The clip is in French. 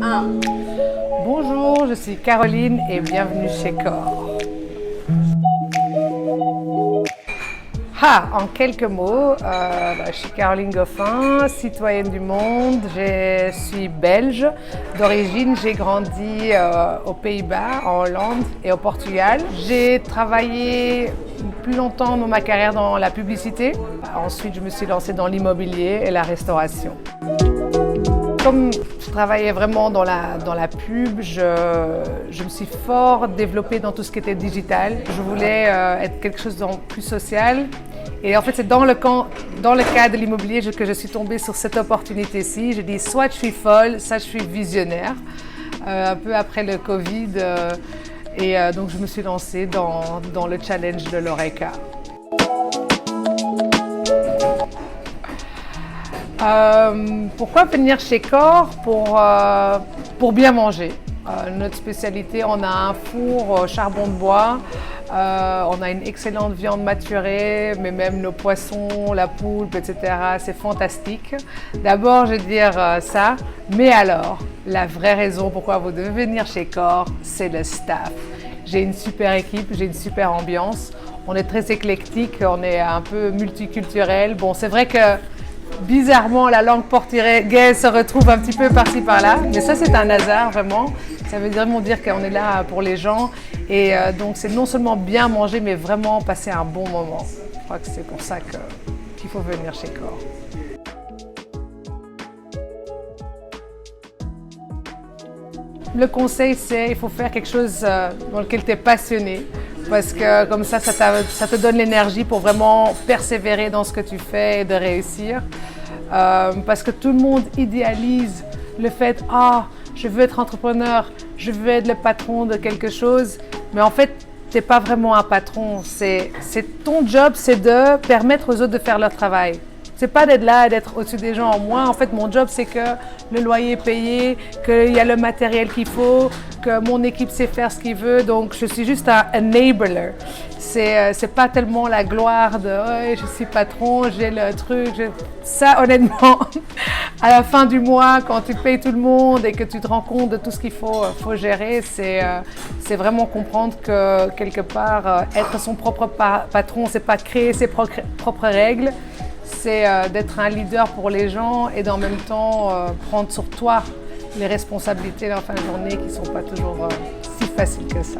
1. Bonjour, je suis Caroline et bienvenue chez Core. En quelques mots, je suis Caroline Goffin, citoyenne du monde, je suis belge d'origine, j'ai grandi aux Pays-Bas, en Hollande et au Portugal. J'ai travaillé plus longtemps dans ma carrière dans la publicité. Ensuite, je me suis lancée dans l'immobilier et la restauration. Comme je travaillais vraiment dans la pub, je me suis fort développée dans tout ce qui était digital. Je voulais être quelque chose de plus social. Et en fait, c'est dans le cadre de l'immobilier que je suis tombée sur cette opportunité-ci. J'ai dit, soit je suis folle, soit je suis visionnaire. Un peu après le Covid. Donc, je me suis lancée dans le challenge de l'Horeca. Pourquoi venir chez Core? Pour bien manger. Notre spécialité, on a un four au charbon de bois, on a une excellente viande maturée, mais même nos poissons, la poulpe, etc. C'est fantastique. D'abord, je vais dire ça, mais alors, la vraie raison pourquoi vous devez venir chez Core, c'est le staff. J'ai une super équipe, j'ai une super ambiance. On est très éclectique, on est un peu multiculturel. Bon, c'est vrai que bizarrement, la langue portugaise se retrouve un petit peu par-ci par-là, mais ça c'est un hasard vraiment. Ça veut vraiment dire qu'on est là pour les gens et donc c'est non seulement bien manger, mais vraiment passer un bon moment. Je crois que c'est pour ça qu'il faut venir chez Core. Le conseil, c'est qu'il faut faire quelque chose dans lequel tu es passionné, parce que comme ça te donne l'énergie pour vraiment persévérer dans ce que tu fais et de réussir. Parce que tout le monde idéalise le fait « Ah, je veux être entrepreneur, je veux être le patron de quelque chose », mais en fait, tu n'es pas vraiment un patron. Ton job, c'est de permettre aux autres de faire leur travail. C'est pas d'être là et d'être au-dessus des gens. Moi, en fait, mon job, c'est que le loyer est payé, qu'il y a le matériel qu'il faut, que mon équipe sait faire ce qu'il veut. Donc, je suis juste un enabler. C'est pas tellement la gloire de oh, je suis patron, j'ai le truc. Ça, honnêtement, à la fin du mois, quand tu payes tout le monde et que tu te rends compte de tout ce qu'il faut gérer, c'est vraiment comprendre que quelque part, être son propre patron, c'est pas créer ses propres règles. C'est d'être un leader pour les gens et d'en même temps prendre sur toi les responsabilités en fin de journée qui ne sont pas toujours si faciles que ça.